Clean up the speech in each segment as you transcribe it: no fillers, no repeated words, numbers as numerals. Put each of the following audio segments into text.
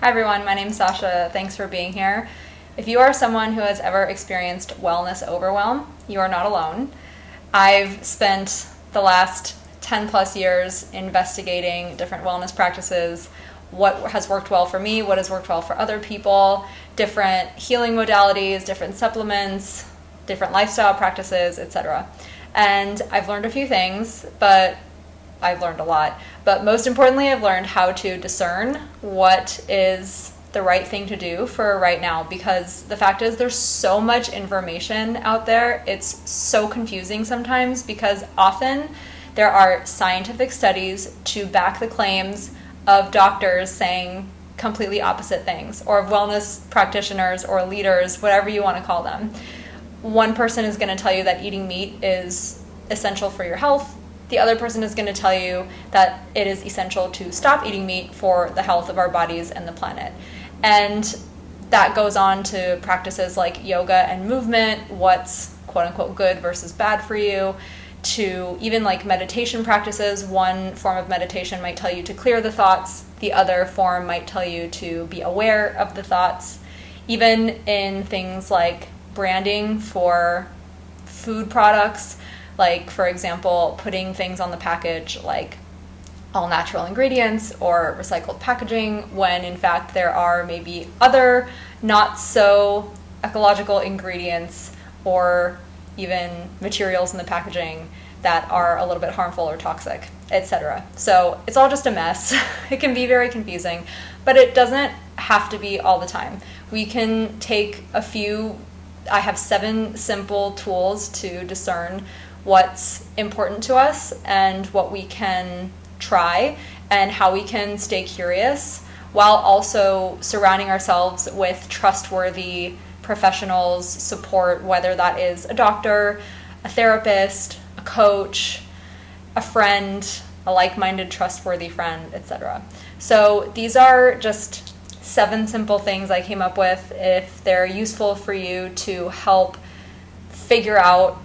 Hi everyone, my name's Sasha. Thanks for being here. If you are someone who has ever experienced wellness overwhelm, you are not alone. I've spent the last 10 plus years investigating different wellness practices, what has worked well for me, what has worked well for other people, different healing modalities, different supplements, different lifestyle practices, etc. And I've learned a few things, but I've learned a lot. But most importantly, I've learned how to discern what is the right thing to do for right now, because the fact is there's so much information out there. It's so confusing sometimes because often there are scientific studies to back the claims of doctors saying completely opposite things, or of wellness practitioners or leaders, whatever you want to call them. One person is going to tell you that eating meat is essential for your health. The other person is going to tell you that it is essential to stop eating meat for the health of our bodies and the planet. And that goes on to practices like yoga and movement, what's quote unquote good versus bad for you, to even like meditation practices. One form of meditation might tell you to clear the thoughts, the other form might tell you to be aware of the thoughts. Even in things like branding for food products, like, for example, putting things on the package like all natural ingredients or recycled packaging, when in fact there are maybe other not so ecological ingredients or even materials in the packaging that are a little bit harmful or toxic, etc. So it's all just a mess. It can be very confusing, but it doesn't have to be all the time. We can take I have 7 simple tools to discern what's important to us and what we can try and how we can stay curious while also surrounding ourselves with trustworthy professionals, support, whether that is a doctor, a therapist, a coach, a friend, a like-minded, trustworthy friend, etc. So these are just 7 simple things I came up with. If they're useful for you to help figure out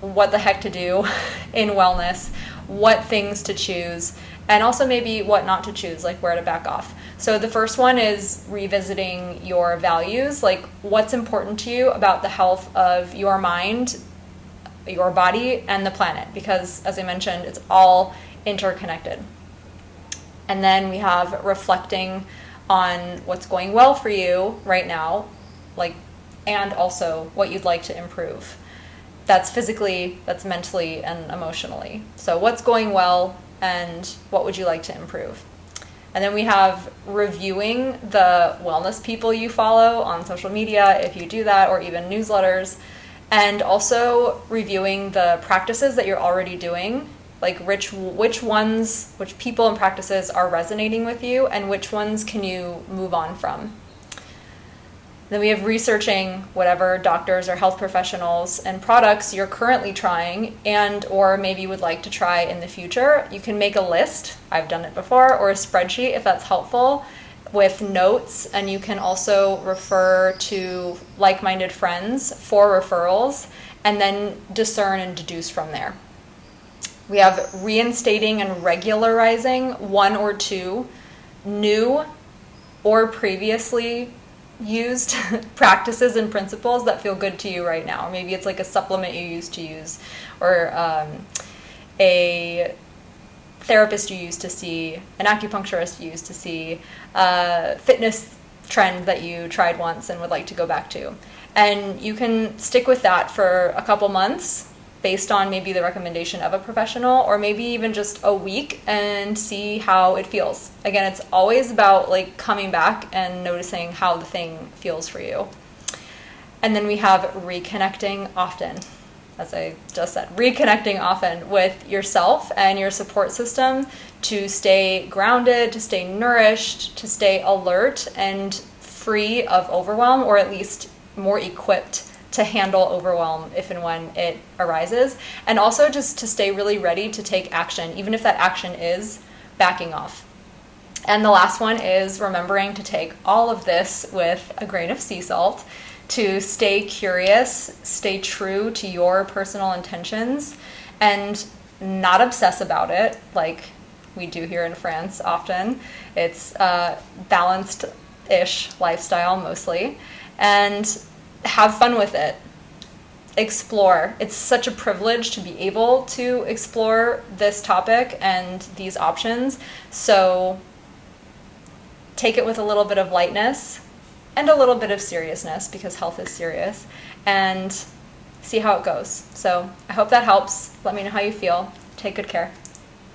what the heck to do in wellness, what things to choose, and also maybe what not to choose, like where to back off. So the first one is revisiting your values, like what's important to you about the health of your mind, your body, and the planet, because as I mentioned, it's all interconnected. And then we have reflecting on what's going well for you right now, and also what you'd like to improve. That's physically, that's mentally, and emotionally. So what's going well and what would you like to improve? And then we have reviewing the wellness people you follow on social media, if you do that, or even newsletters, and also reviewing the practices that you're already doing, like which people and practices are resonating with you and which ones can you move on from. Then we have researching whatever doctors or health professionals and products you're currently trying and or maybe would like to try in the future. You can make a list, I've done it before, or a spreadsheet if that's helpful, with notes, and you can also refer to like-minded friends for referrals and then discern and deduce from there. We have reinstating and regularizing 1 or 2 new or previously used practices and principles that feel good to you right now. Or maybe it's like a supplement you used to use, or a therapist you used to see, an acupuncturist you used to see, a fitness trend that you tried once and would like to go back to. And you can stick with that for a couple months based on maybe the recommendation of a professional, or maybe even just a week, and see how it feels. Again, it's always about like coming back and noticing how the thing feels for you. And then we have reconnecting often, as I just said, reconnecting often with yourself and your support system to stay grounded, to stay nourished, to stay alert and free of overwhelm, or at least more equipped to handle overwhelm if and when it arises, and also just to stay really ready to take action, even if that action is backing off. And the last one is remembering to take all of this with a grain of sea salt, to stay curious, stay true to your personal intentions, and not obsess about it like we do here in France often. It's balanced ish lifestyle mostly, and have fun with it. Explore. It's such a privilege to be able to explore this topic and these options. So take it with a little bit of lightness and a little bit of seriousness, because health is serious, and see how it goes. So I hope that helps. Let me know how you feel. Take good care.